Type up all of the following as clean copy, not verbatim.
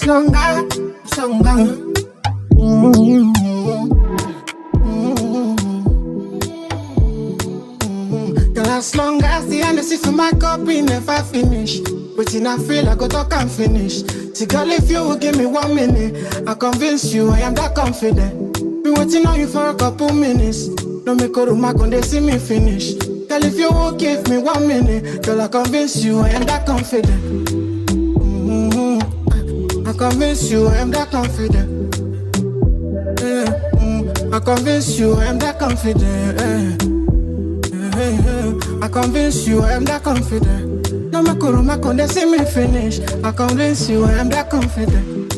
longer. As long as the energy for my cup never finish. But in I feel I go talk and finish. See girl, if you will give me 1 minute, I convince you I am that confident. Been waiting on you for a couple minutes. Don't make a room, I can they see me finish. Girl, if you will give me 1 minute, girl, I convince you I am that confident. I convince you I am that confident. I convince you I am that confident. I convince you I am that confident. No make a room, I can they see me finish. I convince you I am that confident.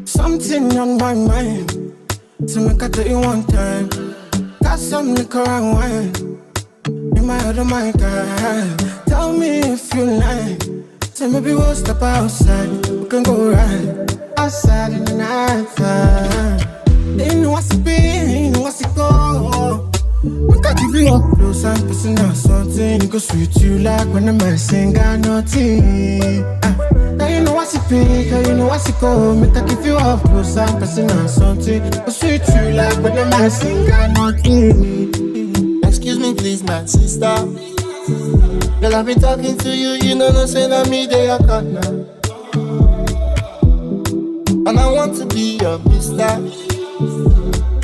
Something on my mind, so make I tell you one time. Got some liquor and wine in my head, oh my God. Tell me if you like. Say maybe we'll step outside. We can go right outside in the night time. They know what's it be, they know what's it go. We can give you up close and personal something. Go sweet you like when the man sing got nothing. Now you know what's it be, now you know what's it go. Make I give you up close and personal something. Go sweet you like when the man sing got nothing. Excuse me please my sister. Girl, I've been talking to you, you know no say that me they are cut now. And I want to be your mister.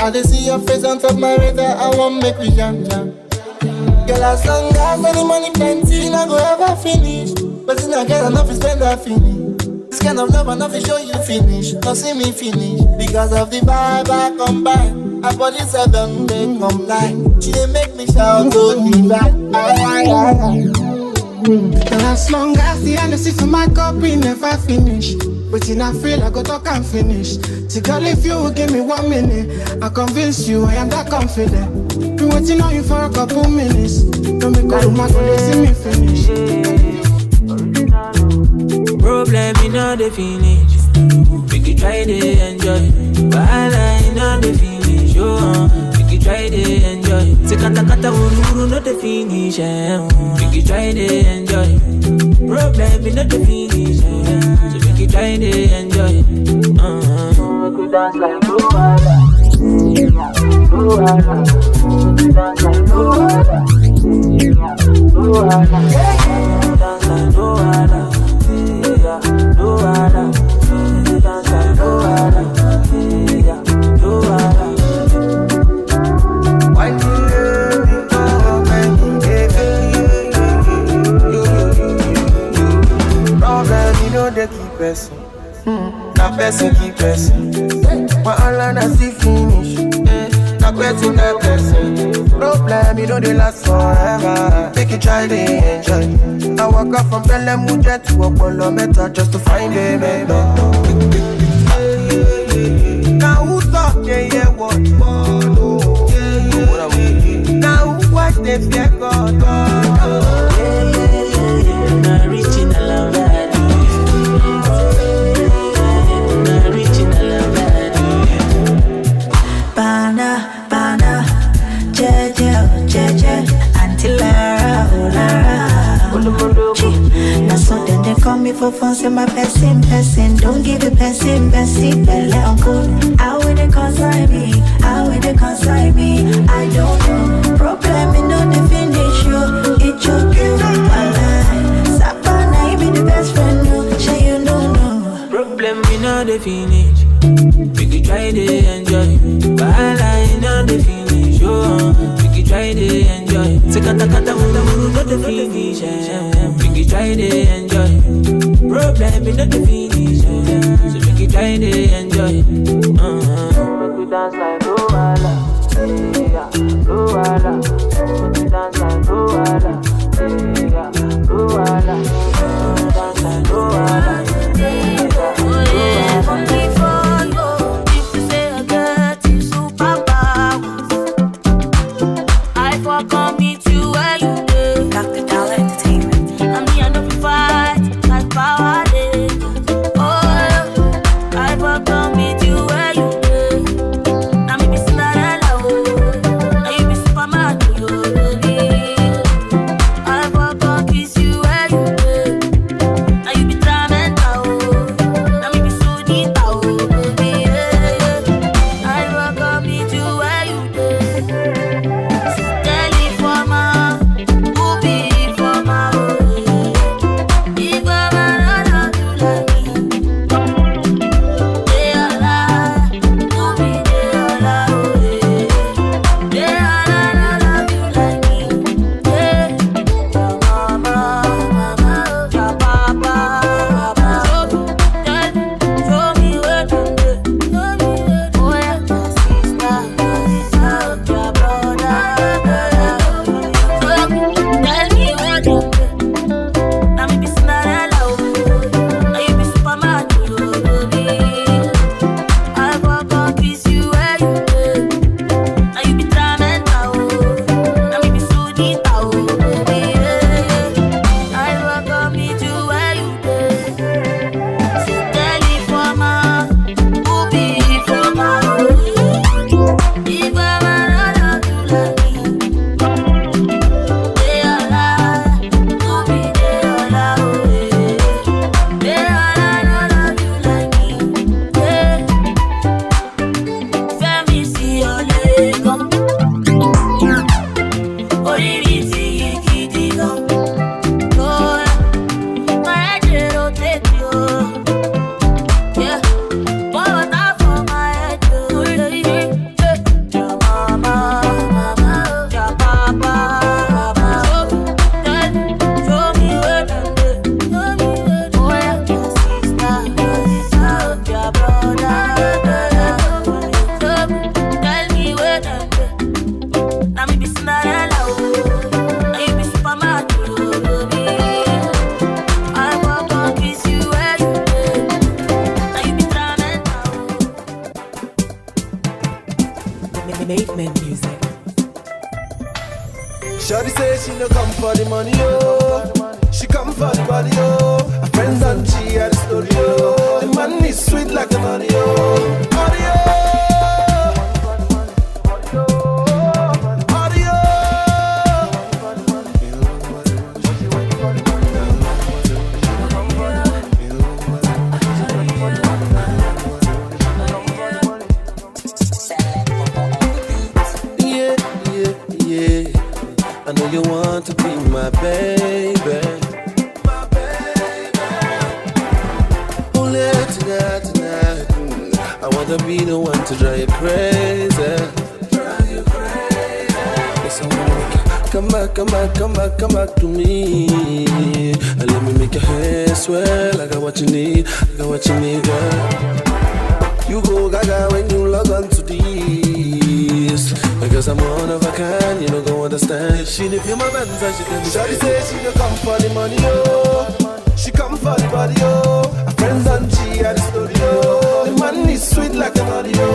I just see your face on top my radar, I want make we jam. Girl, as long as any money plenty, I go ever finish. But since I get enough to spend, I finish. This kind of love, enough to show you finish. Not see me finish. Because of the vibe I combine. I body 7, they come line. She didn't make me shout, go divine. As long as the energy for my cup never finish. But in I feel I go talk and finish. See girl, if you will give me 1 minute, I convince you I am that confident. Been waiting on you for a couple minutes. Don't make a room, I can see me finish. Problem in all the finish. We can try to enjoy. Wahala in all the finish. We can try to enjoy. Se kata uru not the finish. We can try to enjoy. Problem in all the finish. So we can try to enjoy. We could dance like Wahala. We dance like Wahala. Dance like Wahala. They keep pressing, now person keep pressing. Wahala na see finish, now question that person. Problem, you know they last forever. Take it, try to enjoy. I walk up from Belemuja to Apollo Meta just to find a baby. Now who talk, yeah, what? Now who watch the fear God? Call me for fun, say my person. Don't give a person, belly uncle. How will they consign me? I don't know. Problem in no the finish you. It choke you. Sapana, you be the best friend, no. Sure you don't know. Problem in no the finish. We could try to enjoy. Wahala in no the finish. We could try to enjoy. Se kata uru not the finish. We could try to enjoy. Problem in not the finish, so we can try to enjoy. We could dance like Wahala. Make music. Shawty say she no come for the money, oh. She come for the body, oh. Her friends and she had the story, oh. The man is sweet like an Oreo. I know you want to be my baby. My baby. Only tonight. I want to be the one to drive you crazy. Yes, I wanna come back to me. And let me make your hair swell. I got what you need, girl. You go gaga when you log on to this. Because I'm one of a kind, you don't go understand. She didn't feel my bands and she tell me. Shawty say she don't come for the money, oh. She come for the body, oh. Her friends and she had the story, oh. The man is sweet like an Oreo.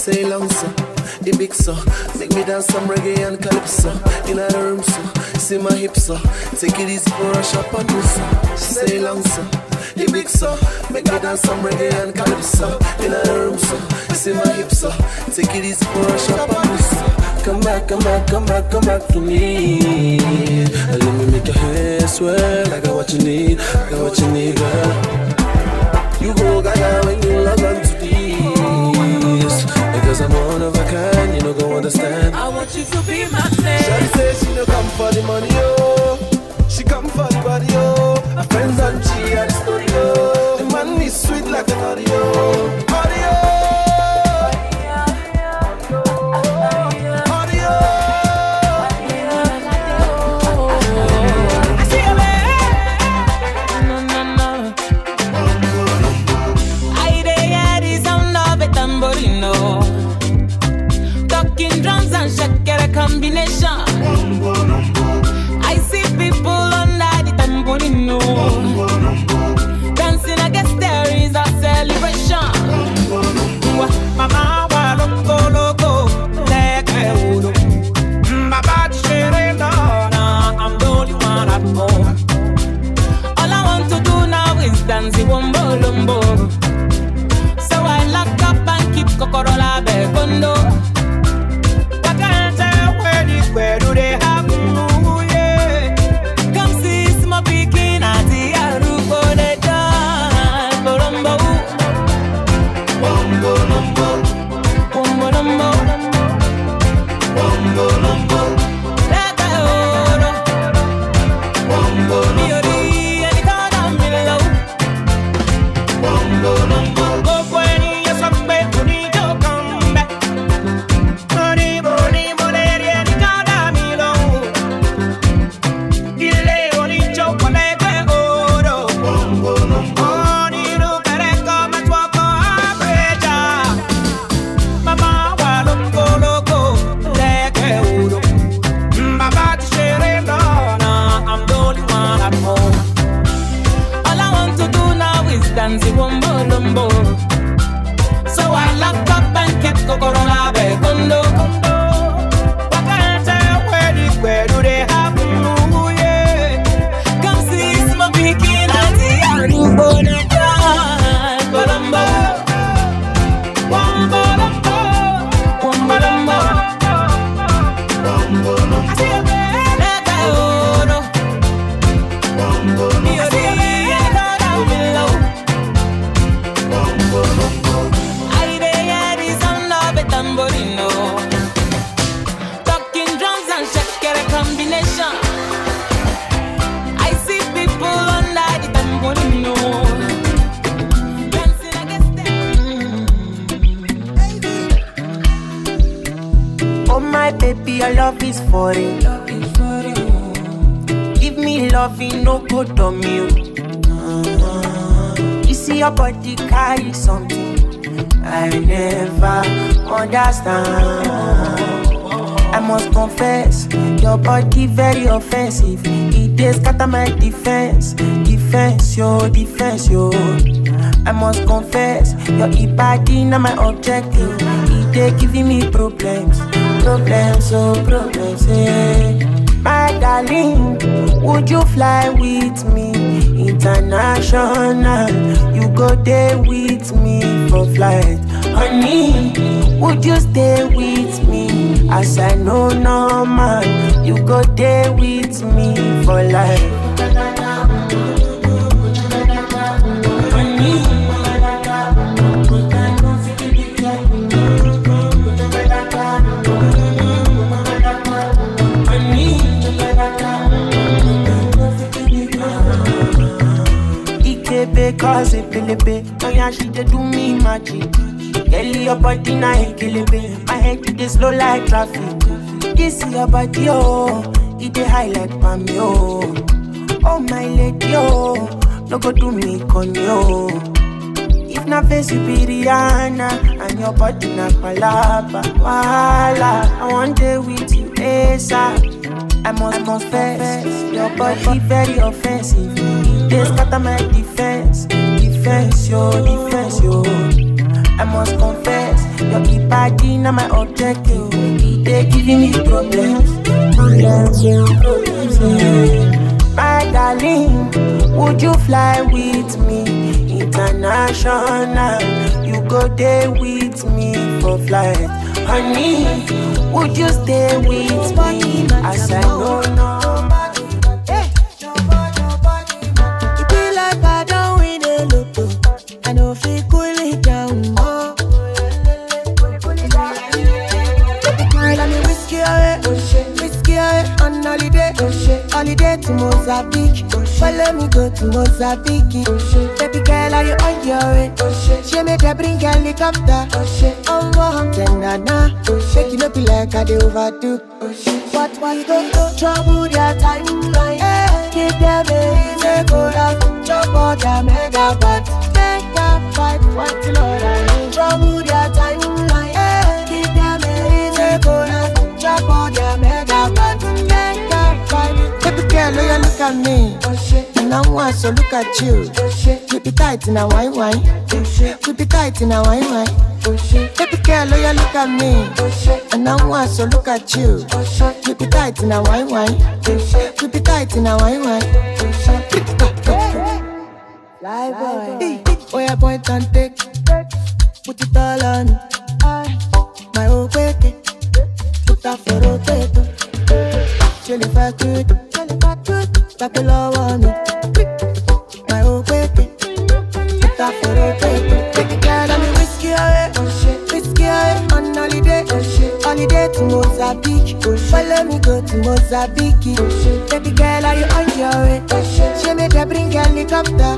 Say long so, the big so. Make me dance some reggae and calypso. In a room so, see my hips so. Take it easy for a shop and do so. Say long so, the big so. Make me dance some reggae and calypso. In a room so, see my hips so. Take it easy for a shop and do so. Come back to me. And let me make your hair swell. I got what you need, girl. You go gaga when you log on to this. Because I'm one of a kind, you don't go understand. I want you to be my friend. Shawty say she no come for the money, oh. She come for the body, oh. Her friends and she had the story, oh. The man is sweet like an Oreo. Talking drums and Shekere combination. I see people under the tambourino. Dancing, I guess there is a celebration. Mama, loco, like a udo. Baba, I'm the only one at home. All I want to do now is dance the wombo lumbo. So I lock up and keep Kokorola Begondo. What can I tell where do they have yeah. Come see my picking at the Aruko de dance. Bolombo. Wombo lumbo. Wombo lumbo. Wombo lumbo. Let go. Wombo lumbo. And it all down below. Wombo lumbo. Dancing wombo lumbo. So I locked up and kept Kokorola Begondo. What can I tell where do they have yeah. Come see my picking at the Arubo de dance. Bolombo. Wombo lumbo. Wombo lumbo. Wombo lumbo. I see a red let go. Wombo lumbo. Talking drums and Shekere combination. I see people under the tambourino. Dancing against Oh my baby, your love is for it. Give me loving, no good on you. You see your body carry something. I never understand. I must confess, your body very offensive. It is scatter my defense, defense yo. I must confess, your body not my objective. It is giving me problems, yeah. My darling, would you fly with me international? You go there with me for flight. Honey, would you stay with me? As I know no man, you go there with me for life. Honey, because it belebe, oh yeah, she dey do me magic. Girl, your body na ekelebe, my head it dey slow like traffic. This your body, oh, it dey high like Pammy, oh my lady, oh, no go do me conyo. If na face you be Rihanna, and your body na palapa, Wahala, I want day with you, ASAP. I must confess, your body very offensive. They scatter my defense yo. I must confess, your body not my objective. They giving me problems, yeah. My darling, would you fly with me international? You go there with me for flight. Honey, would you stay with me? As I know no. I know if you cool it down, oh. Baby girl, let me whiskey away, on holiday, holiday to Mozambique. Follow me go to Mozambique. Baby girl, are you on your way? She made her bring a helicopter. Oh, na shake it up like I do overdo. What we go trouble their timeline? Give them a easy go out, chop all their megabytes. Fight, what the Lord I need. Trouble their timeline. Give them a easy go out, chop all their megabytes. Baby girl, oh you look at me. And I want so look at you. Keep it tight in a wine. Keep it tight in a wine. Baby girl, oh you look at me. And I want so look at you. Keep it tight in a wine. Keep it tight in a wine. Fly boy. Oh yeah, point and take. Put it all on. My old baby. Put that for rotator. Chilly fat good. Back the law on me. My old baby. Put that for rotator. Take it down and me whiskey away. On holiday. Holiday to Mozambique. Follow me go to Mozambique. Baby girl, are you on your way? She made her bring a helicopter.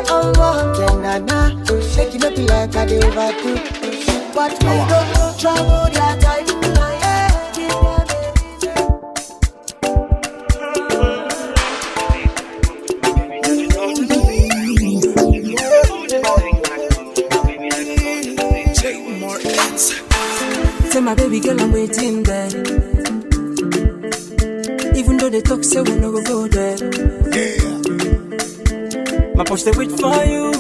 Oh, na shake it up like I do overdo. But we go trouble their timeline. Tell my baby girl I'm waiting there. Even though they talk, say we no go there. My post they wait for you.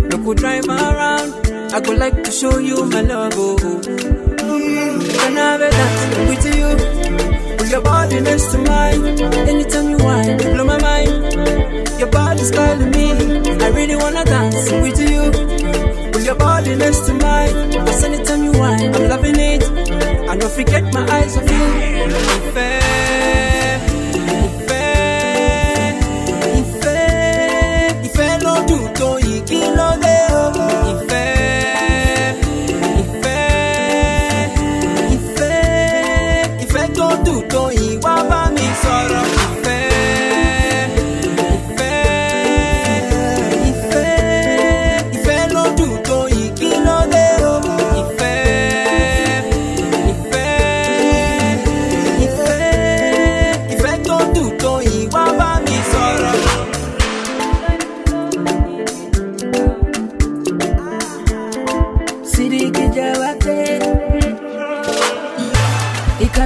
No could drive around. I go like to show you my love. Can I have a dance with you? Put your body next to mine. Anytime you whine, you blow my mind. Your body's calling me. I really wanna dance with you. Put your body next to mine. Cause anytime you whine, I'm loving it. I don't forget my eyes of you. Ìfẹ́ ló dùn tó igi lóde o. Ìfẹ́ tó dùn tó ìwà bá mi sọ̀rọ̀. Ìfẹ́ ló dùn tó igi lóde o. Ìfẹ́.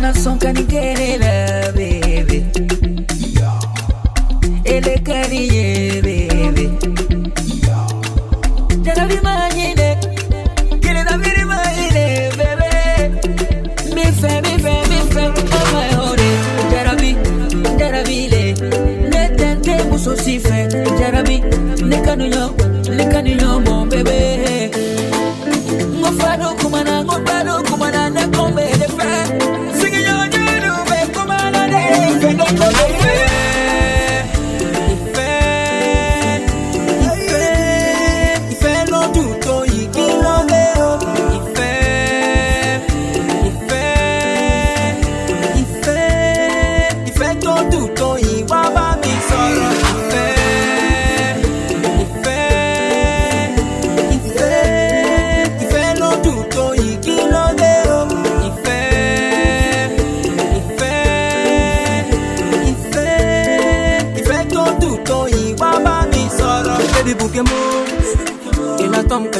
Mana son canicere, baby. Ele cariye, baby. Jana vi manine, kile na vi manine, baby. Mi fe, oh my hode. Jarabi le, ne tente muso si fe. Jarabi, ne kanu yo, mon baby. Ngofado kumana, ne kombe de fe. Sing yo, be kumana de fe, no kombe.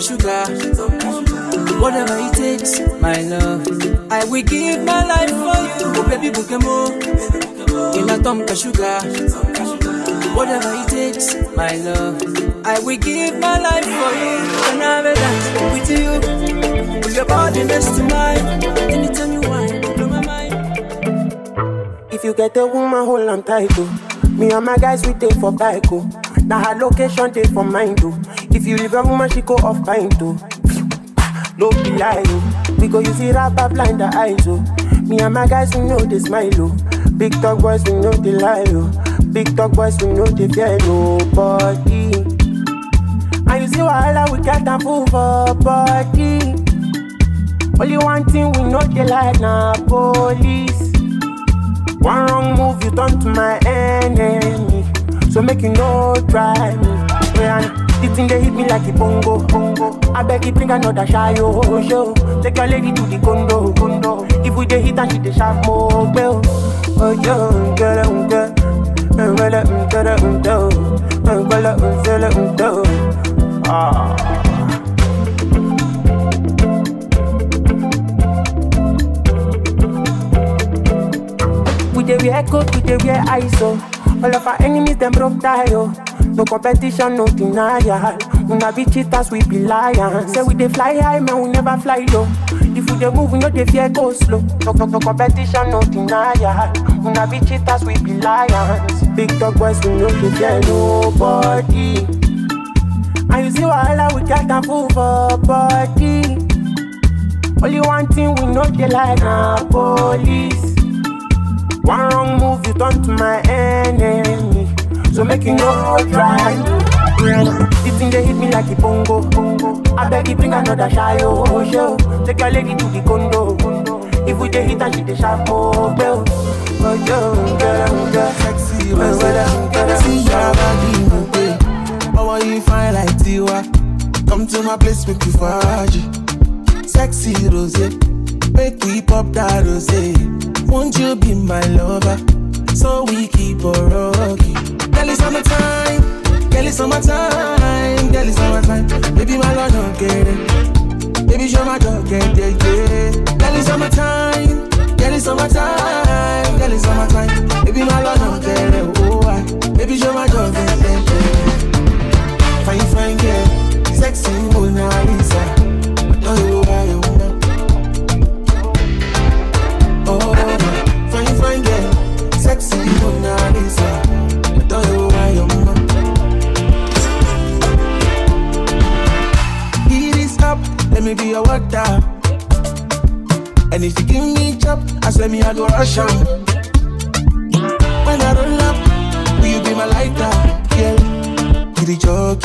Sugar, whatever it takes, my love, I will give my life for you. Oh baby, Bukemo, in a tomka sugar, whatever it takes, my love, I will give my life for you. And I will dance with you, with your body next to mine. Anytime you want, blow my mind. If you get a woman, hold on tight, oh. Me and my guys, we take for bike, oh. Now her location, take for mine, oh. If you leave a woman, she go off pint too. No be lie, oh. We go use it rapper blind the eyes, oh. Me and my guys, we know they smile, oh. Big talk boys, we know they lie, oh. Big talk boys, we know they fear nobody. And you see Wahala, we got a fool for body. Only one thing we know they like, nah, police. One wrong move, you turn to my enemy. So make you no try me. The thing they hit me like a bongo. I beg you bring another shy show. Take your lady to the condo. If we dey hit and she dey sharp more bell. Oh yo, girl. We dey wear coat, we dey wear ISO. All of our enemies them broke tie, oh. No competition, no denial. We not be cheaters, we be lions. Say we dey fly high, man, we never fly low. If we dey move, we no dey fear go slow. No competition, no denial. We not be cheaters, we be lions. Big dog boys, we no dey fear nobody. And you see Wahala, we got a fool for body. Only one thing we know they like, nah, police. One wrong move, you turn to my enemy. So make you no try. The thing they hit me like a bongo. I beg you bring another shy show. Take your lady to the condo. If we dey hit and she dey sharp more bell. Oh yo, girl, Sexy, see your body, oh, you fine like Tiwa. Come to my place, make you faji. Sexy rose, make we pop that rose. Won't you be my lover? So we keep on rocking. Girl, it's summertime. Girl, it's summertime. Girl, it's summertime. Baby, my lord, don't get it. Baby, show my dog, get it, yeah. Girl, it's summertime. Girl, it's summertime. Girl, it's summertime. Baby, my lord, don't get it. Oh, I. Baby, show my dog, get it, yeah. Fine, girl. Sexy, Mona Lisa. Oh, you are you. Oh, fine, girl. Sexy, Mona Lisa. Don't you worry, your mama. Heat is up, let me be your water. And if you give me chop, I swear me I go rush on. When I roll up, will you be my lighter? Yeah. Kidjo,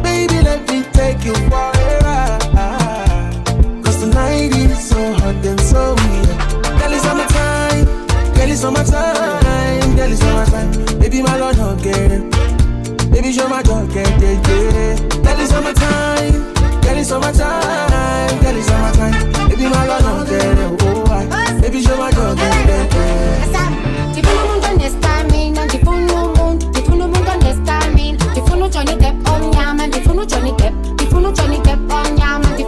baby, let me take you forever. Cause tonight is so hot and so weird. Girl, it's summertime. Girl, it's summertime. Girl, it's summertime. Baby, my lord, don't get it. Baby, show my dog, get it, yeah. Girl, it's summertime. Girl, it's summertime. Girl, it's summertime. Baby, my lord, don't get it. Oh, I. Baby, show my dog, get it, yeah. Johnny Depp on Yama, the Johnny Depp on Yama, the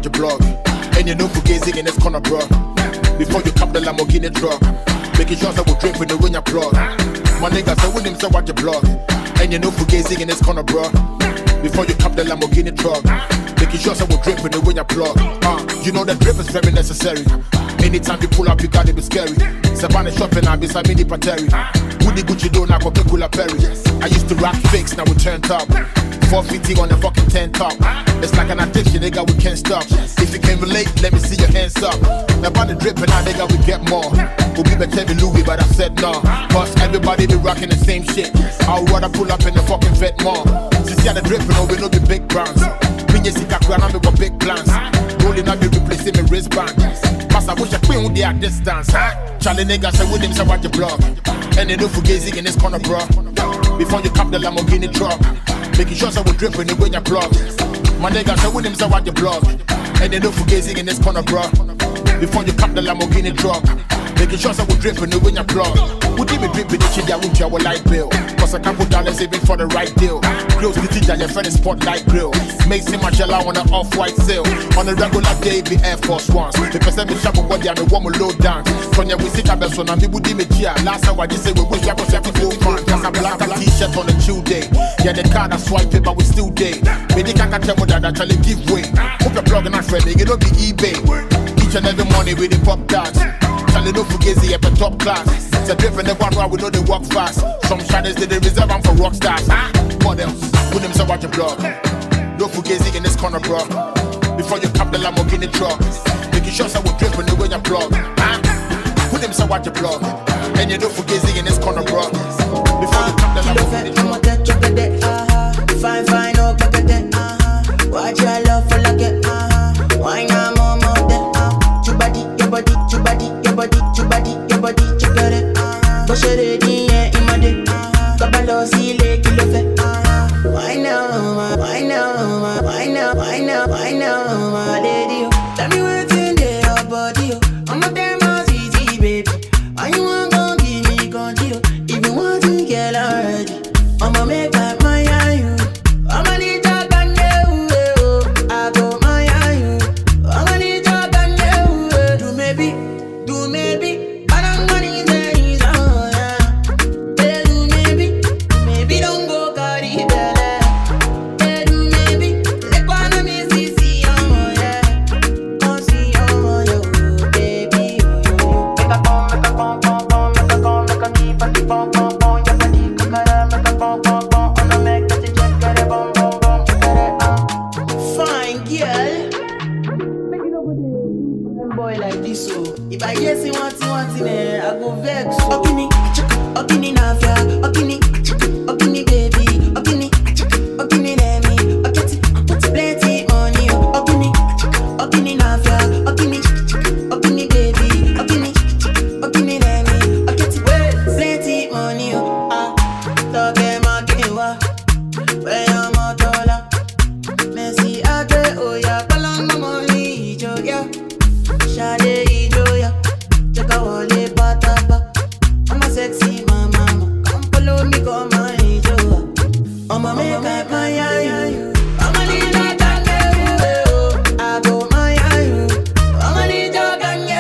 watch your blog. And you know Fugazy in this corner, bro. Before you cap the Lamborghini truck, making sure that we drip when you win your plug. My niggas say with him, say watch your blog. And you know Fugazy in this corner, bro. Before you cap the Lamborghini truck, making sure that we drip when you win your plug. You know that drip is very necessary. Anytime you pull up, you gotta be scary. Savannah shopping, I be some mini pateri. With the Gucci don't have a peculiar perry. I used to rap fakes, now we turned up. 450 on the fucking 10 top. It's like an addiction, nigga, we can't stop. If you can relate, let me see your hands up. Now by the drip and now, nigga, we get more. We'll be better than Louis, but I said no. Cause everybody be rocking the same shit. I'll rather pull up in the fucking vet more. Since you the dripping, we know the big brands. Pinye sika kwana, me got big plans. Rolling up, be replacing my wristband. Pass, I wish I queen with their distance. Charlie niggas say with him, say watch your blog. And they know Fugazy in this corner, bro. Before you cap the Lamborghini truck, making sure that we drip when you win your plug. My niggas say with him, say watch your blog. And they know Fugazy in this corner, bro. Before you cap the Lamborghini truck, making sure that we drip when you win your plug. Would you be dripping the shit that won't your light bill? Cause a couple dollars saving for the right deal. Close the teacher, your friend is spotlight grill. Makes him a Margiela on an off-white sale. On a regular day, be Air Force Ones. Because I'm a sharp body and the woman low down. Sonya, we see Cabell, so now we would be here. Last time I just say we wish I was happy for fun. Cause I black a t-shirt on a chill day. Yeah, the card I swipe it, but we still day. Maybe can't tell me that actually give way. Hope you're plugging our friend, it'll be eBay. Each and every morning with the pop tags. Charlie no Fugazy at the top class. It's a different one where we know they walk fast. Some shadows they reserve them for rock stars. What else? Put them so watch your blog. No Fugazy in this corner, bro. Before you cap the Lamborghini truck, making sure that we drip when you win your plug. Put them so watch your blog. And you know Fugazy in this corner, bro. Before you cap the Lamborghini truck. Fine, fine, oh, pepete. Watch your love for like it. Why not more there? Your body, your body, your body, your body, your body, your body, Shekere. Push it in, yeah, in my day. Kabalo, see, leg, kilo fe. Why now, why now, why now, why now, why now, my lady? Tell me what's in there, your body. I'm a damn easy, baby. Why you want to give me control? If you want to get already, I'ma make up my eye. I'ma need your gun, I go my eye. I'ma need your gun, Dumebi, but I'm money days, oh yeah. Dumebi, maybe don't go carry belly. Dumebi, let go on me see, oh yeah. Come see, oh yo, baby, oh. Make a pom, make a pom, pom, pom, make a pom, make a keep a keep pom, pom, pom. Your body, kakara, make a pom, pom, pom. I'ma make that you check, get it, bom, bom, bom, fine girl. Make it over there. Boy like this, so if I hear say one thing, I go vex. Okini, okini nafia, okini, okini baby, okini, okini lemi, okiti, plenty money, okini, okini nafia, okini, okini baby, okini, okini lemi, okiti, plenty money, toke makewa, where I'm a dollar, Messi ake oya, kalanga money, joya, shade joya. Check out all the patapa. I'm a sexy mama. Come follow me, come my joa. I'ma make up my eye. I'ma need a gangue. I go my eye. I'ma need a gangue.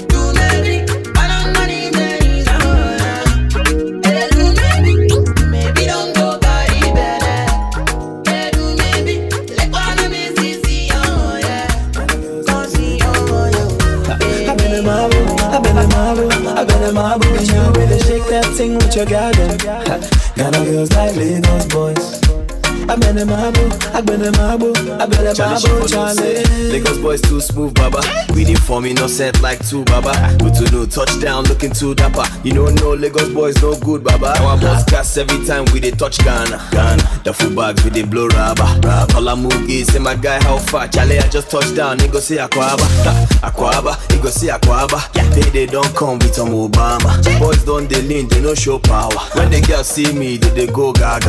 Dumebi, but I'm money days. Dumebi, maybe don't go carry belly. Dumebi, let go on me see, oh yeah. Come see, oh yeah. I've been in my room, I've been in my room, I've been in my room. You really shake that thing with your garden. Ghana girls like Lagos boys. I've been in my room, I've been in my room, I've been in my room, Charlie. Lagos boys too smooth, baba. Greedy for me, no set like two, baba. Good to know, touchdown, looking too dapper. You know, no Lagos boys no good, baba. Our boss gas every time we dey touch Ghana. The full bags we dey blow rubber. All I move is say my guy how far. Charlie, I just touch down, he go say Aquaba. Aquaba, he go say Aquaba. They don't come with some Obama. Boys don't they lean, they no show power. When the girls see me, they go gaga.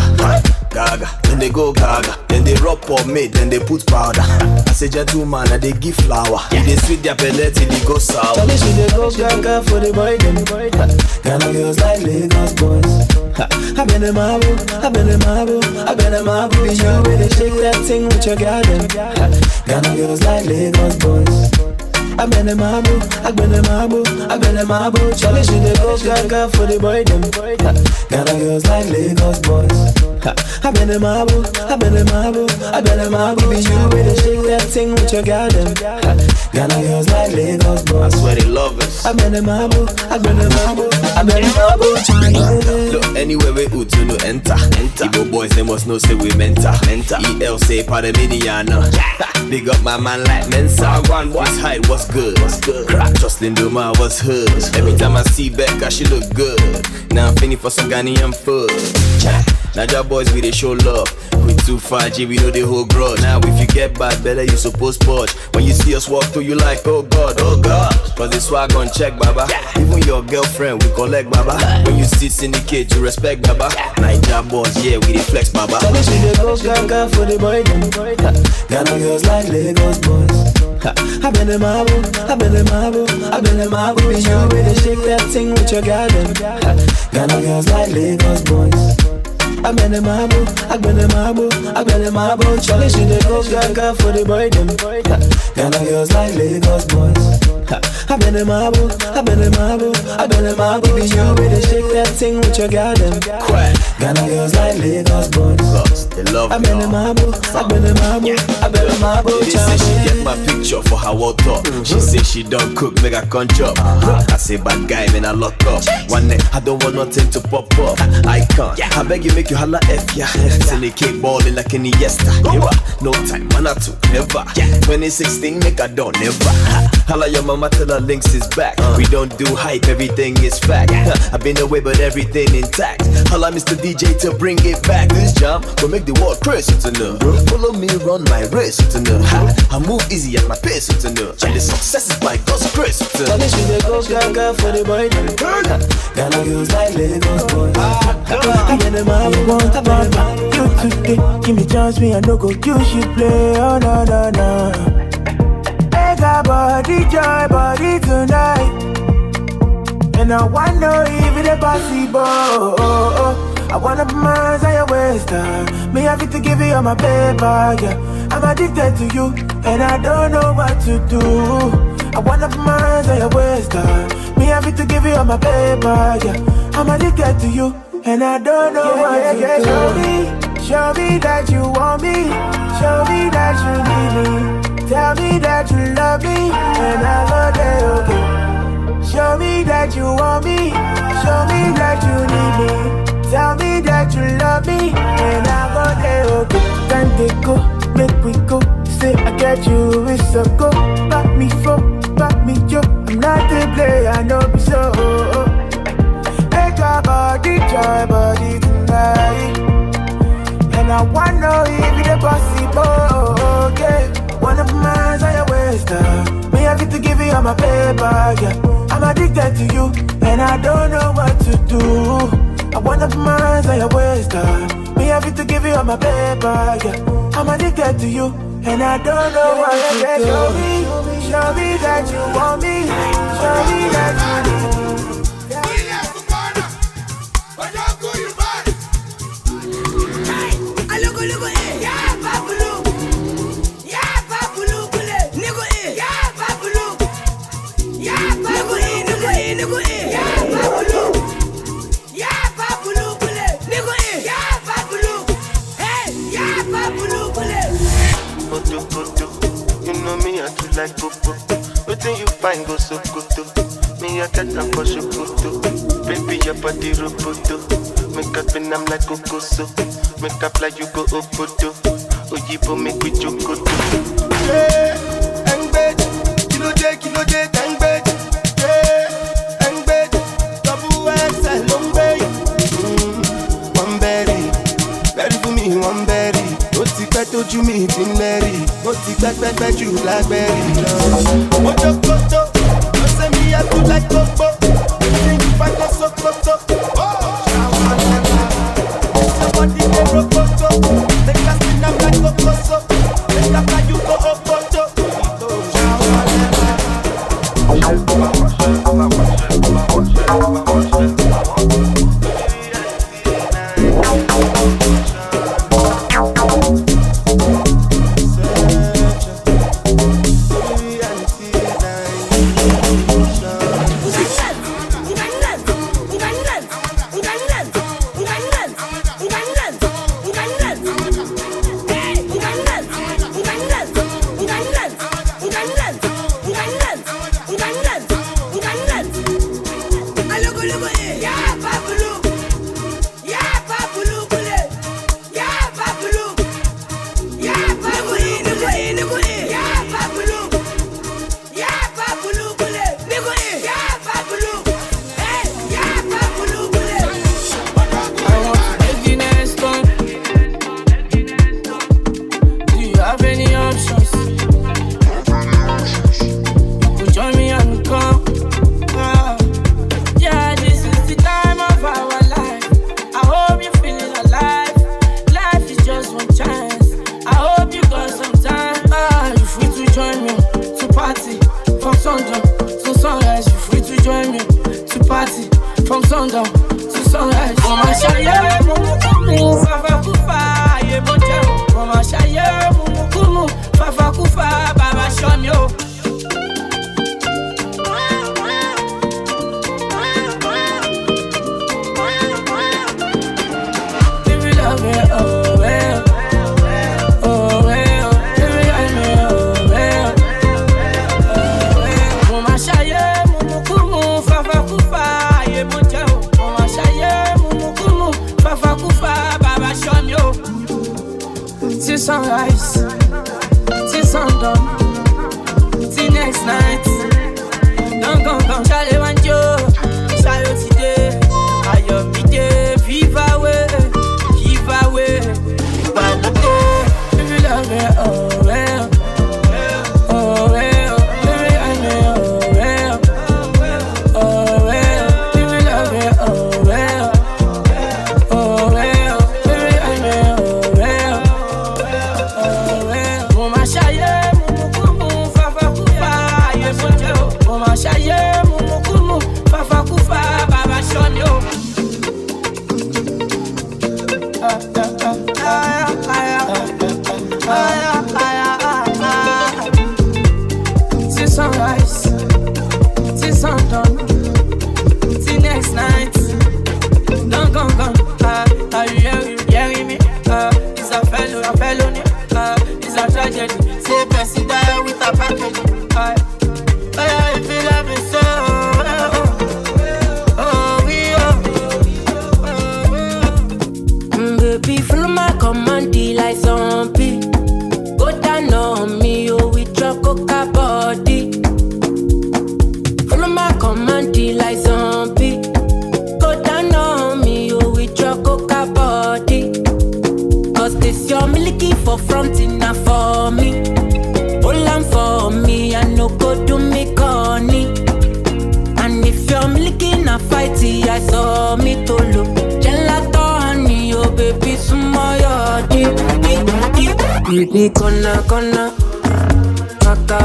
Gaga, then they go gaga. Then they rub pomade, then they put powder. As a gentleman, and they give flour. If they sweet their pellet till they go sour. Charlie, she dey go gaga for the boy them. Ghana girls like Lagos boys. I been in my boo, I been in my boo, I been in my boo. You really shake that thing with your garden. Ghana girls like Lagos boys. I been in my boo, I been in my boo, I been in my boo. Charlie should go gaga for the boy them. Ghana girls like Lagos boys. I been in my boo, I been in my boo, I been in my boo. You really shake that thing with your garden. Ghana girls like Lagos boys. I swear they love us. I been in my boo, I been in my boo, I been in my boo. Look, anywhere we Utu no enter. Igbo boys, they must know say we mentor. EL say pardon me, Yana. Big up my man like Mensa. What's high, what's good? Crack, Jocelyn Duma was hood. Every time I see Becca, she look good. Now I'm finna for some Ghanaian food. Naija boys, we they show love. We too far, G, we know the whole grudge. Now if you get bad, better you suppose purge. When you see us walk through, you like, oh God, oh God. Cause the swag on check, baba. Even your girlfriend, we collect, baba. When you see syndicate, you respect, baba. Naija boys, yeah, we dey flex, baba. Tell me she dey go gaga for the boy them. Ghana girls like Lagos boys. I been in my boo, I been in my boo, I been in my boo. You really shake that thing with your garden. Ghana girls like Lagos boys. I been in my boo, I been in my boo, I been in my boo. Charlie she dey go gaga for the boy them. Ghana girls like Lagos boys. I been in my boo, I been in my boo, I been in my boo. You really shake that thing with your garden. Ghana girls like Lagos boys. They love I been in my boo, I been in my boo, I been in my boo. They say she get my picture for her wall top. She say she don't cook, make her come chop. I say bad guy, man I lock up. One day I don't want nothing to pop up. I can't, I beg you make you holla F ya. Syndicate balling like any Iniesta. No time, man or two, never. 2016 make her done, never. Holla your mama tell her Lynxx is back. We don't do hype, everything is fact. I've been away but everything intact. Holla Mr. DJ to bring it back. This jam will make the world crazy to know. Follow me, run my race to know. I move easy at my pace to know. And the success is by God's grace to know. Tell me she dey go gaga for the boy them. Ghana girls like Lagos boys. I been in my boo, I been in my boo. You today, give me chance, me I no go use you play. Oh no no no. I got body joy, body tonight. And I wanna if it's possible. I wanna be mine, I waste time. Me have to give you all my paper, yeah. I'm addicted to you, and I don't know what to do. I wanna be mine, I waste time. Me have to give you all my paper, yeah. I'm addicted to you, and I don't know what to do. Show me that you want me. Show me that you need me. Tell me that you love me, and I'm okay. Show me that you want me. Show me that you need me. Tell me that you love me, and I'm okay. Time they go, make we go. Say I get you, it's a go. Back me for, back me yo. I'm not the player, I know be so. Hey, got body, joy, body tonight. And I wanna if it's possible, yeah. One of mine, I waste time. Me have to give you all my paper, yeah. I'm addicted to you, and I don't know what to do. I wanna be mine, I waste time. Me have to give you all my paper, yeah. I'm addicted to you, and I don't know what to do. Show me that you want me. Show me that you need me. Like Coco, waiting you find go so good. Me I get up for Shokoto. Baby your body roboto. Make up and I'm like Coco so. Make up like you go Opoto. Ojibo make we Jokoto. Yeah, and bed, kilo day, and bed. Yeah, and bed, double XL long bay. One berry, berry for me, one berry. I told you me in Mary. What back you blackberry. What up, don't say me I feel like Coco. Think if I go so Coco. Somebody they roboto. They casting up like Coco so. They tap like you go Opoto. party from sundown to sunrise. You free to join me to party from sundown to sunrise. Mama shaye mumu kumu fafa kufa ye moja. Mama shaye mumu kumu fafa kufa baba shonyo. If you love me, oh well. Till sunrise, till sundown, till next night. Don't go, Charlie want you. Shayo today, ayo today. Viva way, give away. If you love me, oh well, oh well. Baby, I know, oh well. If you love me, oh well, oh well. Baby, I know, Mama shaye mumu kumu fafa kufa ye mojo. Mama shaye mumu kumu fafa kufa baba shonyo. Till sunrise, till sundown, till next night. Don't go. Are you hearing me? It's a felony. It's a tragedy. Say person die with a package. If you love me so, baby, follow my command, like zombie. Go down on me, oh, with your coca body. Follow my command, like zombie. Go down on me, oh, with your coca body. Cause this your milky for front enough for me. Hold on for me, I no go do me corny. And if you're milky na fighty, I saw me to look. Gelato honey, oh baby, sumoyo deep. Baby, kona.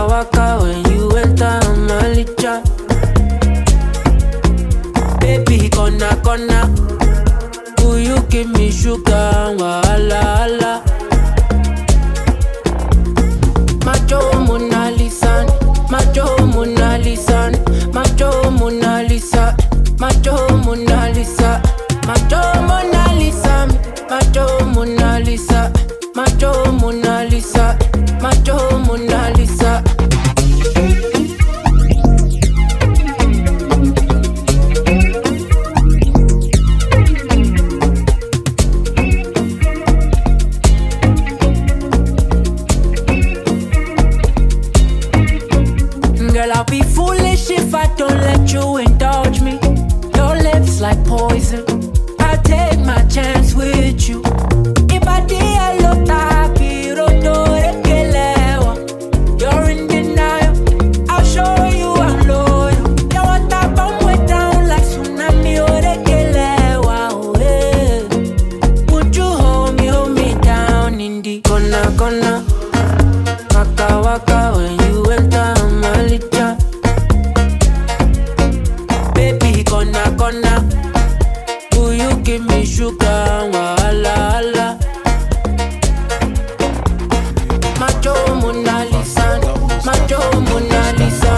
Waka when you enter my licha. Baby, kona. Will you give me sugar? Wahala. Macho Mona Lisa. Macho Mona Lisa. Macho Mona Lisa. Macho Mona Lisa. Macho Mona Lisa. Macho Mona Lisa. Macho Mona Lisa. Macho Mona Lisa. Girl, I'll be foolish if I don't let you indulge me. Your lips like poison. I'll take my chance with you. If I did, I look happy. You're in denial. I'll show you I'm loyal. You want that bomb way down like tsunami or the Would you hold me down in the corner? Waka when you enter my licha. Baby, kona. Will you give me sugar? Wahala. Macho Mona Lisa. Macho Mona Lisa.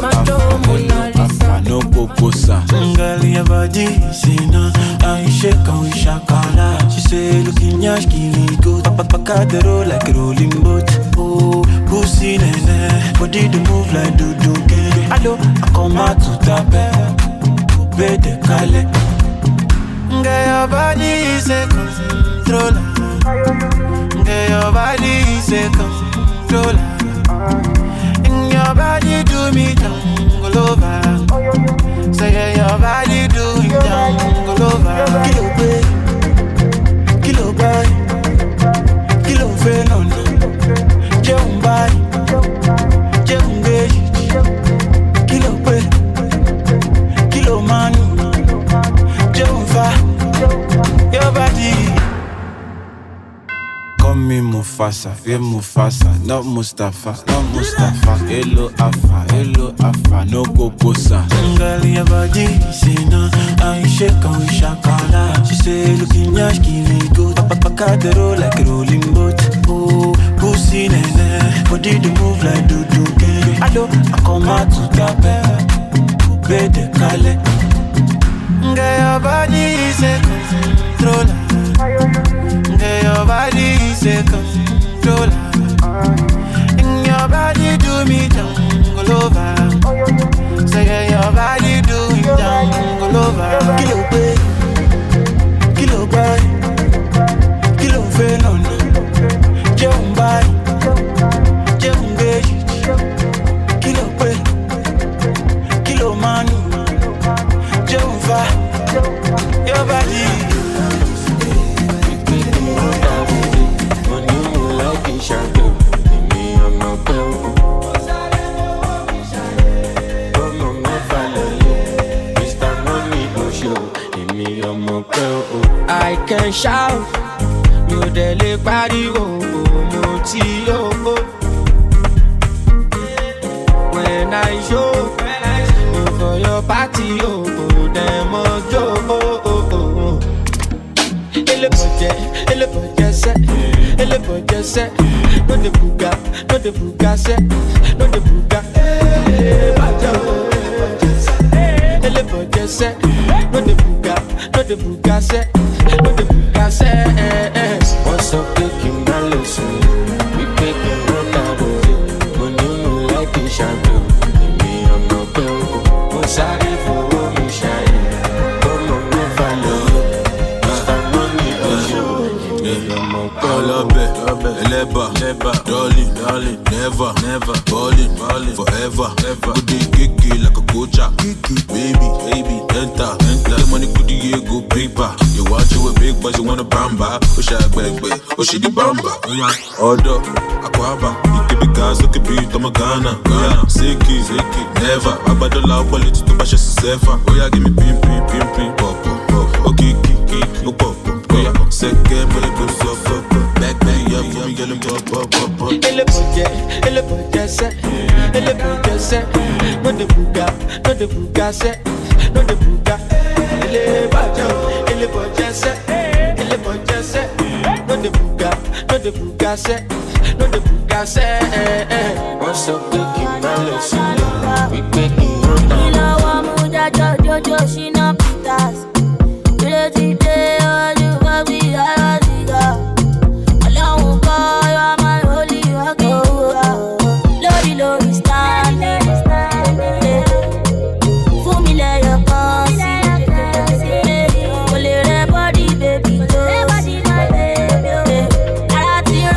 Macho Mona Lisa. No poposa. Girl, your body is in I shake and we shakala. She say, looking yash, give me go. Paka the roll like a rolling boat. Oh, pussy nene. Body to move like do gang. Hello, I come out to tape. Coupe de Calais. Girl, your body is a controller. Girl, your body is a controller. And your body do me jungle over. Say your body do me jungle over. Kilo boy, kilo fenono. Jumbai, jumbeji. Kilo boy, kilo manu. Jumfa, your body. Come me mufa. Mufasa, yeah Mufasa, not Mustafa, not Mustafa. Hello Alpha, no go bossa. Girl, your body, say no, I shake on shakala. She say, looking yash, give me good. Papa the roll like a rolling boat. Oh, pussy nene, body the move like do gang. Hello, I come out to tap it, pay the kale. Girl, your body is a controller. Girl, your body is a controller. And your body do me jungle over. Say your body do me jungle over. Kilo pay, kilo buy, kilo venom. Jump buy, jump gay. Kilo pay, kilo money. Jump far, your body. I can shout, you dele party when I show for your party, them go. Elle budget set, no de buga set, no de buga. Elle budget set, no de buga set, no de buga set. What's up, taking my lesson? We taking no time. Money like a shadow. Me, I'm not pale. I'm sorry for me shine. Come on, me follow. Mr. Money, Leba, darling, never, ballin', forever, good day, kiki like a coacha, baby, enter, the money good day, go paper, you watch you a big boy, you wanna bamba, Oshe the bamba, order, aquaba, you keep gas, look at beat, I'm a Ghana, Siki, never, abadola, quality to bash yourself, give me pim, pop, okay, pop, second, but it goes up. Back, yeah, for me, yelling, pop. Elle budget set, no de buga set, no de buga. Elle budget set, no de buga set, no de buga set. What's up, taking my lesson? We taking no time. Ila wa muda jojo shina pitas. Today, you got me a cigar. Alone, boy, you are my holy Lodi, standing. For me, let your conscience. Only body, baby, my baby. I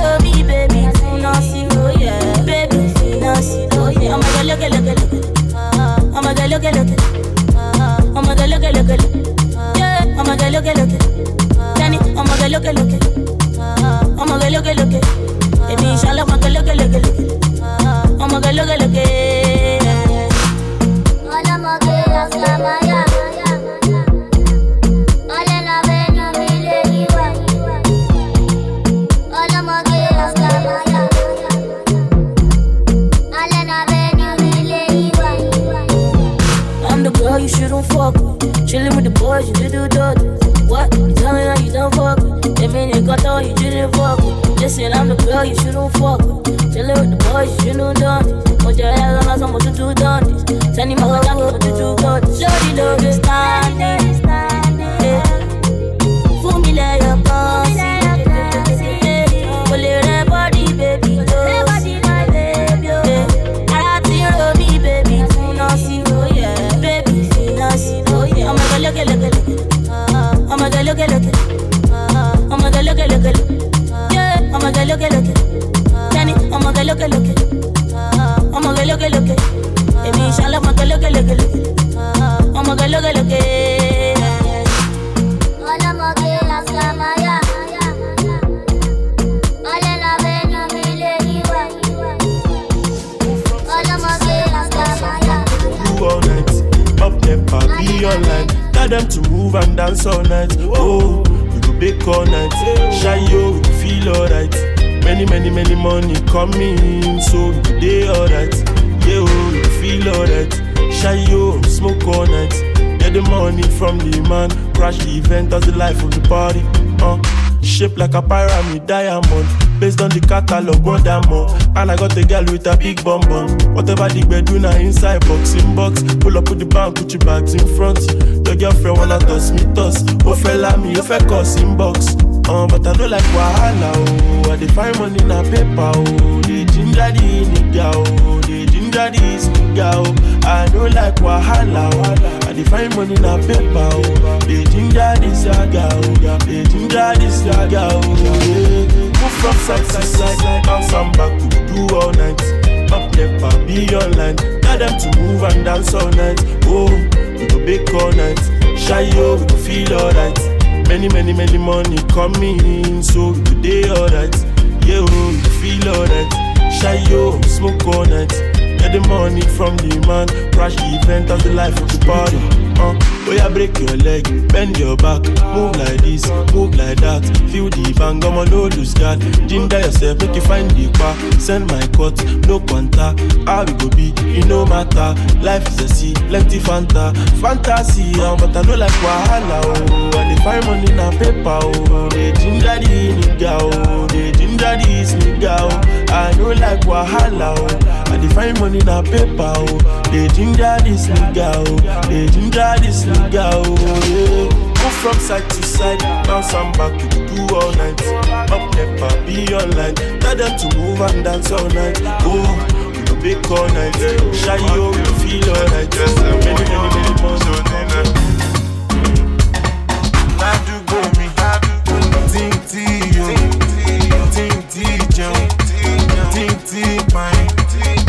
love me, baby, Nancy, oh yeah, baby, Nancy, oh yeah. I'm gonna look it. I'm gonna look it. I'm gonna look it. I'ma go look it. Teni, I'ma go look it. I'ma go look it. Baby, inshallah, I'ma go look it. I'ma go look it. All I'ma get is Samaya. All I'ma get is Milekiwa. All I'ma get is Samaya. All I'ma get is Milekiwa. I'm the girl you shouldn't fuck with. Chillin' with the boys, you do dirty. What? You tell me how you don't fuck with. They mean you got all you didn't fuck with. Listen, I'm the girl you shouldn't fuck with. Chillin' with the boys, you shouldn't done this. Put your head on us, I'm to do done this. Teni my God, I'm to do good. Lodi, standing. For me, let your conscience. Only red body, baby, my baby. I love me, baby, Nancy, oh yeah, baby, Nancy, oh yeah. I'ma go look it. I'ma go look it. I'ma go look it. Yeah, I'ma go look it. Teni, I'ma go look it. I'ma go look it. Baby, inshallah, I'ma go look it. I'ma go look it. All I'ma get is Samaya. All I'ma get is Milekiwa. All I'ma get is Samaya. All night, up temper, be online. Tell them to move and dance all night. Oh, we go bake all night. Shy yo, we go feel alright. Many money coming, so they alright. Yeah, oh, you feel alright. Shy yo, smoke all night. Get the money from the man, crash the event, that's the life of the party. Shaped like a pyramid diamond, based on the catalog, one more. And I got a girl with a big bum bum. Whatever the bed do now inside box, pull up with the bank, put your bags in front. Your girlfriend wanna toss me toss. Oh fella me, if I cuss inbox. But I don't like Wahala, oh. I define money in a paper, oh. The ginger the nigga, oh. The ginger the nigga, oh. I don't like Wahala, oh. I define money in a paper, oh. The ginger the saga, oh. The ginger the saga, oh. Move from side to side, bounce and back to do all night. Up never be online. Tell them to move and dance all night. Oh, we go bake all night. Shy yo, we go feel alright. Many money coming, so today alright. Yeah, oh, you feel alright. Shy yo, smoke all night. Get the money from the man, crash the event, that's the life of the party. Oh yeah, break your leg, bend your back, move like this, move like that. Feel the bang, I'ma no lose guard. Ginger yourself, make you find the bar. Send my cut, no quanta. How we go be, it no matter. Life is a sea, plenty fanta, fantasy. But I don't like Wahala, oh. I define money in a paper, oh. The ginger the nigga, oh. The ginger the nigga, oh. I don't like Wahala, oh. I define money in a paper, oh. The ginger this nigga, oh. The ginger this nigga, oh. Yeah. Move from side to side, bounce and back, you do all night. Up never be online. Tell them to move and dance all night. Oh, we go bake all night. Shy yo, we feel alright. Many months. Ladu go me, ting yo, ting jam, ting pine.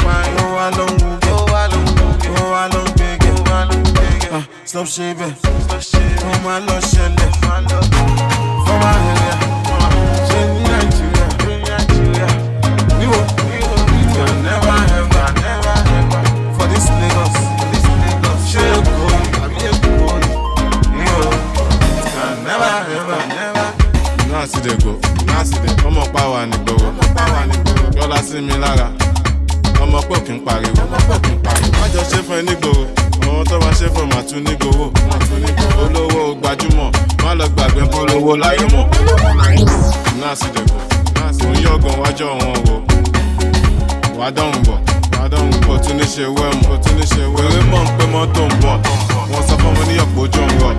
Oh, I long beg. Stop shaving. Oh, my lord, shell it. For my area. Shell Nigeria. You can never ever. For this Lagos. Shell go. I'm here for you. Can never ever. Now see they go. Come on, power and go. Y'all see me Lara. Ọmọ pọ̀ kí n pariwo. Má jọ ṣe fún ẹ nígboro. Àwọn tó máa ṣe fún màá tún nígboro. Olówó gbajúmọ̀. Má lọ gbàgbé polówó láyé mọ̀. Náà sì dẹ̀bọ̀. Òun yọ̀gàn wájọ́ wọn wò. Wà á dọ̀hùn bọ̀. Tún ní ṣe wẹ́mù. Wèrè mọ̀ ń pé mọ́tò ń bọ̀. Wọ́n sọ fún mi ní ọ̀pọ̀ ojú ń rọ̀.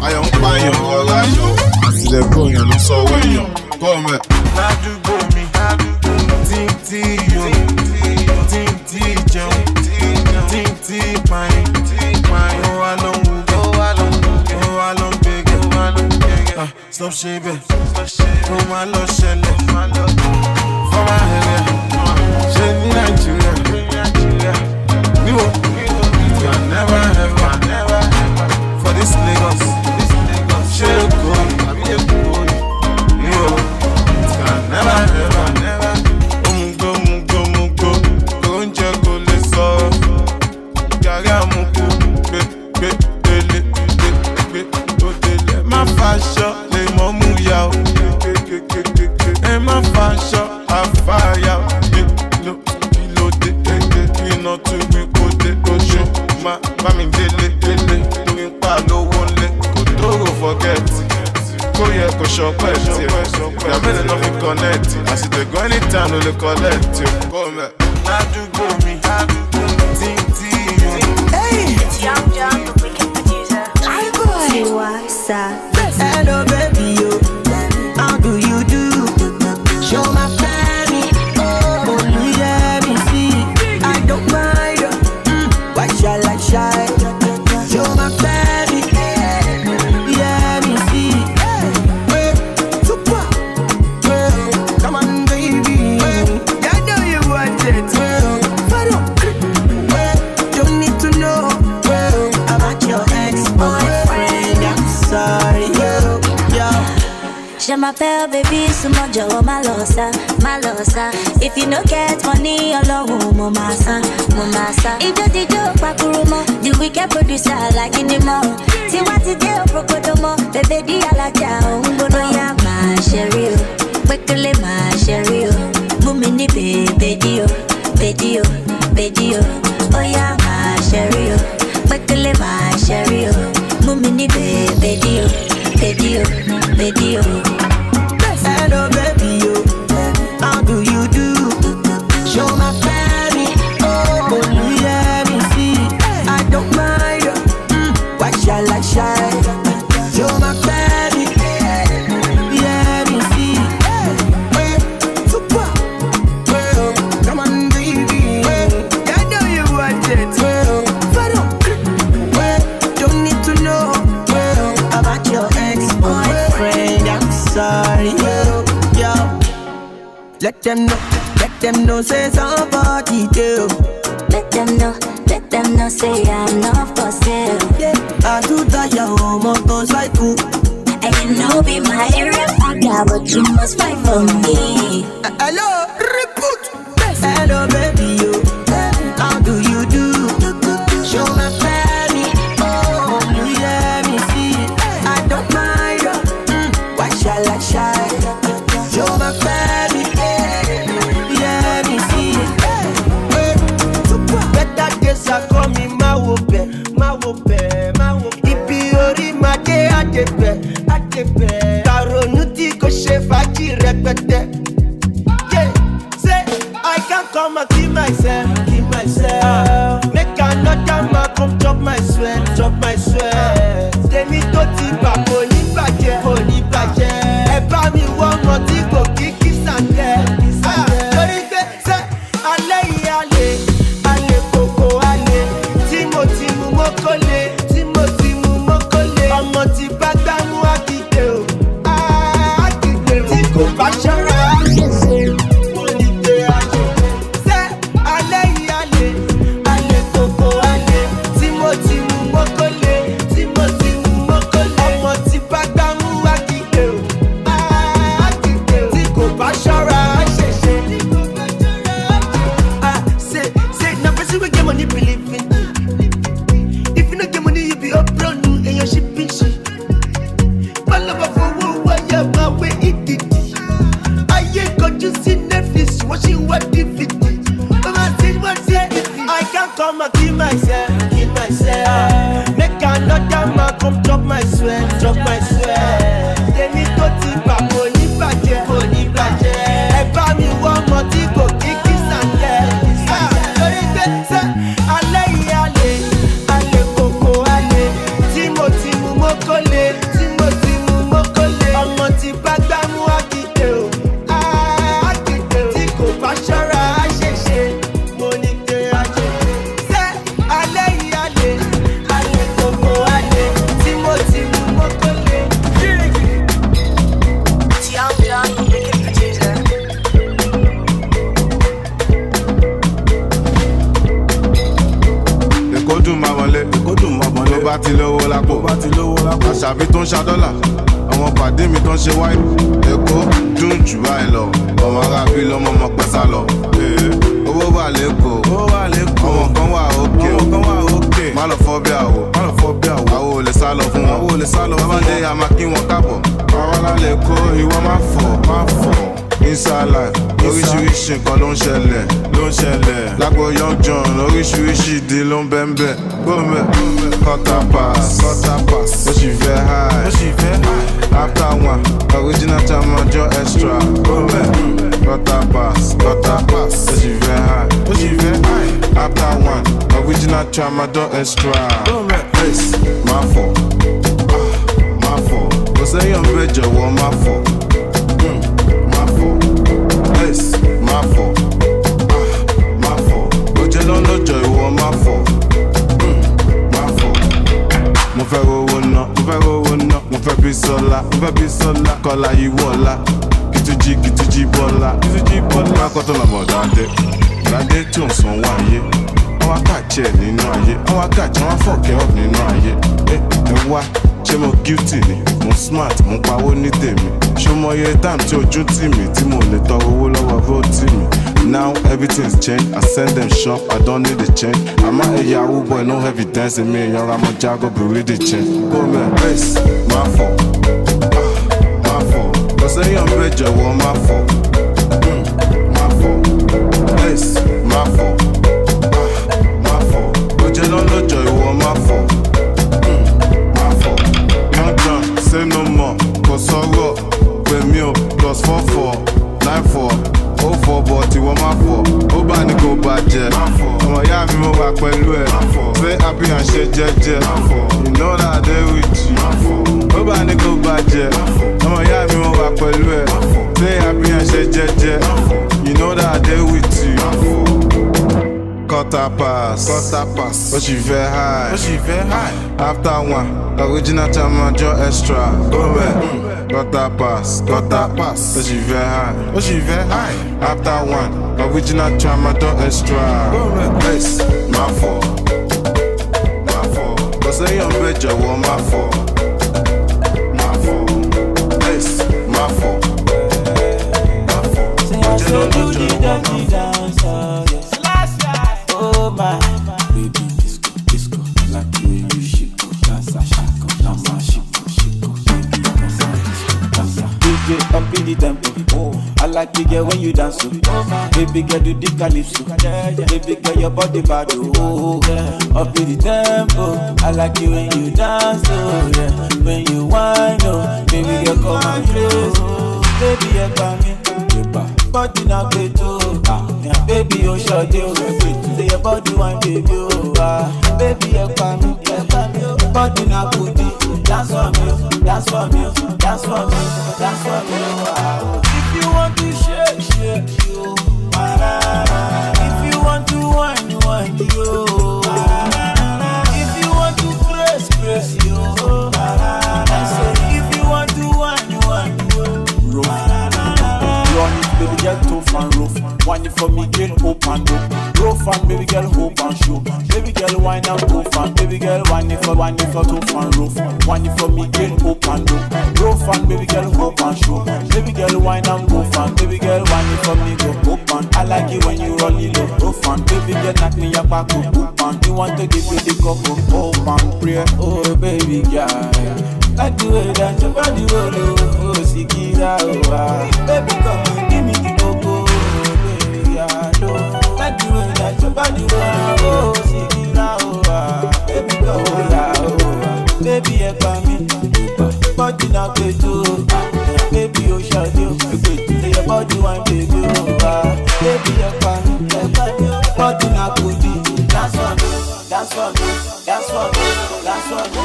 Ayọ̀ ń pààyàn ọ̀rọ̀ ayọ̀. Àtìlẹ́kọ̀ọ́ èèyàn ló sọ owó èèyàn. Kọ́ mẹ́. Ládùúgbò mi, tí yo. Ting jam, ting pine. Oh, I long beg. Stop shaving. Oh, my lord, shell it. For my area. Shell Nigeria. You can never ever. For this Lagos. Shell go. I'm here for you. Can never ever. Ma fashion, les momouya. Et ma fashion, a fire. Piloté, non tu veux côté cocho. Ma famille délé. Tu n'es pas le one. Koto forget. Koye ko chocolate. Y'a même non me connect. I see the go anytime no le collect. Come na do go me. Jump, the wicked producer. Hello baby, yo. How do you do? Show my family. Oh, yeah, me see. I don't mind. Why shall I shy? Show my family. Yeah, me see. Super. Come on, baby. I know you want it. Don't need to know about your ex-boyfriend. I'm sorry, yo. Je m'appelle baby, souvent je malosa. If you no get money, alone, mama. If you did joke, pakurumo, the wicked producer like in the mall. See what you do, prokodomo, baby, di alaja, ungono ya ma sherry. Quickly my sherry, Mumini baby, oh yeah, my sherry, quickly my sherry, Mumini baby. Hello baby, how do you do? Show my family, oh let me see. I don't mind, why shall I shine? Show my family, let me see. Super, come on baby, I know you want it. Don't need to know about your ex-boyfriend. I'm sorry, yo. Let them know, say somebody do. Let them know, say I'm not for sale. Yeah, I do that, your motorcycle. And you know be my area fagger, but you must fight for me. Hello, reboot. Hello, baby, yo. How do you do? Show my family, oh, let me see. I don't mind, why shall I shine? Show my family, let me see. Better days are coming, my wope. Ibi ori ma de adepe. Taronuti ko she faji repete. Yeah, say I can't come and keep myself. Make another man come chop my sweat. Teni to ti ba koni baje. Eba mi wo mo ti go kiki sante. Lori pe say ale koko ale. Timoti mu mokole. Ọmọ ti bá gbámú akíde o. Tí kò bá ṣọ́ra mo ní gbé ayé. Ṣé alẹ́ yìí alẹ́ kòkó alẹ́. Tí mo ti mú mọ́kọ́lé. Ọmọ ti bá gbámú akíde o. Tí kò bá ṣọ́ra ṣẹ̀ṣẹ̀. Say na person wey get money believe in. If you no get money you be up brown. And your shipping shit. My lover for what you my way it. I ain't got you see Netflix watching what DVD. But I think what's here I can't come and keep myself. Make another man come chop my sweat. They need to tip up money budget. Eba mi one more go kiki sande. Ale koko ale. Timoti mu mokole. Ọmọ ti bá gbámú akíde o. Tí kò bá ṣọ́ra ṣẹ̀ṣẹ̀. Mo ní gbé ayé. Ṣé alẹ́ yìí alẹ́ kòkó alẹ́. Timoti mu mokole. Èkó dùn máa wọlé. Ló bá ti lówó lápò. Àṣàbí tó ń ṣàdọ́là. Àwọn pàdé mi tó ń ṣe wáyé. Èkó dùn jù báyìí lọ. Ọmọ arábí lọ́mọ ọmọ pẹ́ sá lọ. Owó wà lẹ́kọ̀ọ́. Ọmọ kan wà òkè. Má lọ fọ́ bí àwọ̀. Àwọ̀ ò lè sá lọ fún wọn. Bàbá dé a máa kí wọn káàbọ̀. Àwọn alálẹ̀ kó ìwọ má fọ̀. Inside life, oríṣiríṣi nǹkan ló ń ṣẹlẹ̀. Lágbo Young John, oríṣiríṣi ìdí ló ń bẹ́ńbẹ́. Gómẹ̀, quarter pass, ó sì fẹ́ high. After one, original time ọjọ́ extra. Gómẹ̀, quarter pass, ó sì fẹ́ high. After one, original time ọjọ́ extra. Gómẹ̀, máa fọ̀. Kò sẹ́yìn ọ̀bẹ jọ̀wọ́ máa fọ̀. Máa fọ̀. Ó jẹ́ lọ́lọ́jọ́ ìwọ máa fọ̀. Mo fẹ́ rówó ná. Mo fẹ́ bí sọ́lá. Kọ́lá ìwọ́lá. Kìtújì bọ́lá. Mákọ́tọ̀ làmọ̀ dáadé tí ò ń san wáyé. Wọ́n wá kàjẹ́ nínú ayé. Wọ́n wá kàjẹ́ wọ́n fọ̀kẹ́ ọ̀ nínú ayé. Ẹ wá. Ṣé mo guilty ni? Mo smart, mo pawó ní tèmi. Ṣé mo yẹ time tí ojú tì mí tí mo lè tọrọ owó lọ́wọ́ bó tì mí? Now everything's changed, I send them shop, I don't need a change. I'm a Yahoo boy, no evidence in me. Young, I'm a Jago, but really change. Go man, race, my fault. Ó Cause I am better, what my fault. My fault. Yes, my fault. My fault. But you don't know joy, what my fault. My fault. Young John, say no more. Cause I rock with me plus 44, 94, 04, but you want my fault. Oh, Bani go budget. I'm a young me back when you say happy and shit, jet. You know that they with you. Oh, Bani go budget. I'm a young me back when you say happy and shit, jet. You know that they with you. Cut a pass. But she very high. After one, original time draw extra. Go back. Cut a pass. But she very high. After one, original time draw extra. Go back. Yes, my fault. Cause I am better, what my fault. Yes, my fault. Say I said do the dirty dance, yes. Oh my baby, disco, I like the way you shake, dance a shako, baby, dance a DJ up in the tempo, I like the girl when you dance, baby girl do the calypso, baby girl your body bad, up in the tempo, I like you when you dance, yeah, when you whine, baby girl come and close, baby you come in. Body na beto, baby you short you. Say your body one baby, baby you come, body na goodie. Dance for me, dance for me, dance for me, dance for me. If you want to shake you, if you want to whine you, if you want to press you, I say if you want to whine you. Baby girl tough and rough, whine it for me, girl open up. Rough and baby girl hope and show. Baby girl whine and tough and baby girl whine it for tough and rough. Whine it for me, girl open up. Rough and baby girl hope and show. Baby girl whine and tough and baby girl whine it for me, go open. I like it when you roll it up, rough and baby girl knock me your back up, open. You want to give me the cup of open prayer, oh baby girl. Like the way that your body roll, oh Sikira, oh baby come and give me the coco, baby I know. Like the way that your body roll, oh Sikira, oh baby come oh baby you come body na beto, baby you short you, say your body one baby, baby you come body na goodie. Dance for me, dance for me, dance for me, dance for me.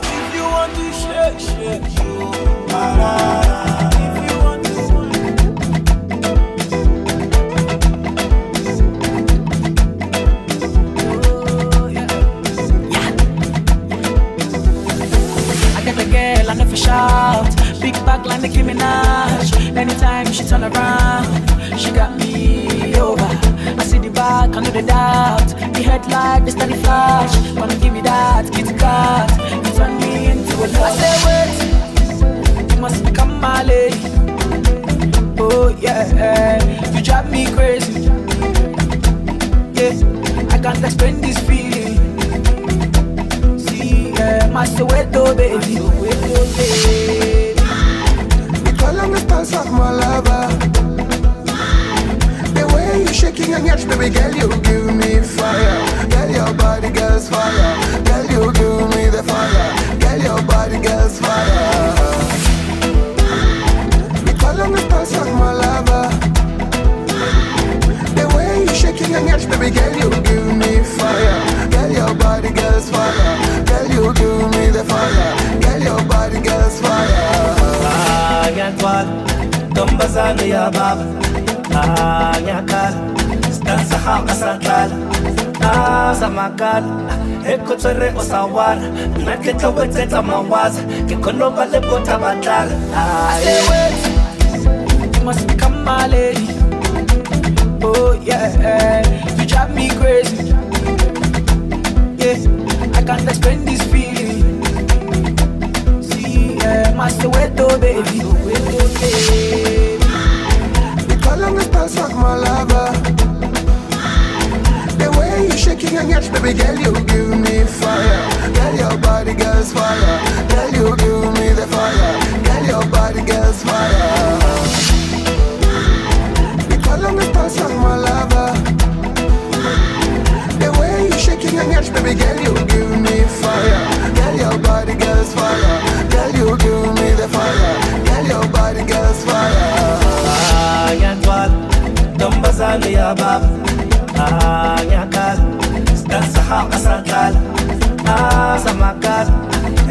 If you want to shake you, if you want to I get the girl, I never shout. Big back like Nicki Minaj. Anytime she turn around, she got me over. I see the back, I know the doubt. The headlight, the steady flash. Wanna give me that, Kit Kat. You turn me into a love. I say wait, you must become my lady. Oh yeah, you drive me crazy. Yeah, I can't explain this feeling. See, my Soweto baby. We call on the stars of my lover. You shaking and yash, baby girl, you give me fire. Girl, your body, girl's fire. Girl, you give me the fire. Girl, your body, girl's fire. We call on the stars of my lover. The way you shaking and yash, baby girl, you give me fire. Girl, your body, girl's fire. Girl, you give me the fire. Girl, your body, girl's fire. Get what? Tumbazani ya baba. Nyakal, stanza haka sakal, samakal, ekotere osawar, nakita weteta mawaza, kikonoba lebota batal. I say wait, you must become my lady. Oh yeah, you drive me crazy. Yeah, I can't explain this feeling. See, my Soweto baby. Call on the stars of my lover. The way you shaking and yash, baby girl, you give me fire. Girl, your body, girl's fire. Girl, you give me the fire. Girl, your body, body girls fire. We call on the stars on my lover. The way you shaking your ass, baby girl, you give me fire. Girl, your body girls fire. Girl, you give me the fire. Girl, your body girls fire. Yantwal, Dombazali Yaba, Yankal, Stansaha Asakal, Samakal,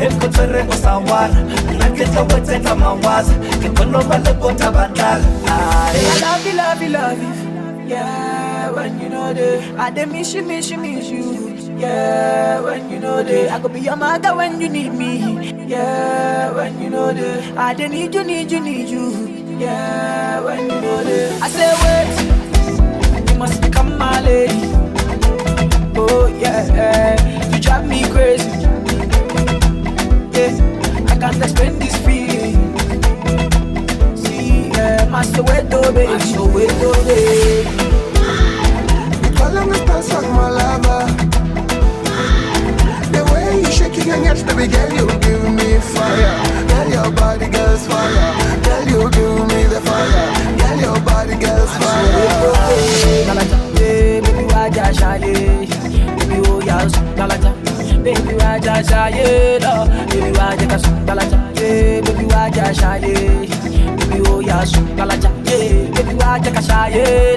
Ekotere Osawar, Naketa Weteta Mawaz, Kikonova Lepota Batal. I love you, love you, love you. Yeah, when you know that I dey miss you, miss you, miss you. Yeah, when you know that I could be your mother when you need me. Yeah, when you know that I dey need you, need you, need you. Yeah, when you know that I say wait, you must become my lady. Oh yeah, you drive me crazy. Yeah, I can't explain this feeling. My Soweto baby, my Soweto baby. Call on the stars from my lover. The way you shaking your ass, baby girl, you give me fire. Girl, your body girls fire. Girl, you give me the fire. Girl, your body girls fire. Baby, waja shaye. Baby, oh yes, dalaja. Baby, waja shaye. Baby, waja kasu dalaja. Baby, waja shaye. Baby, oh yes, dalaja. Baby, waja kashaye.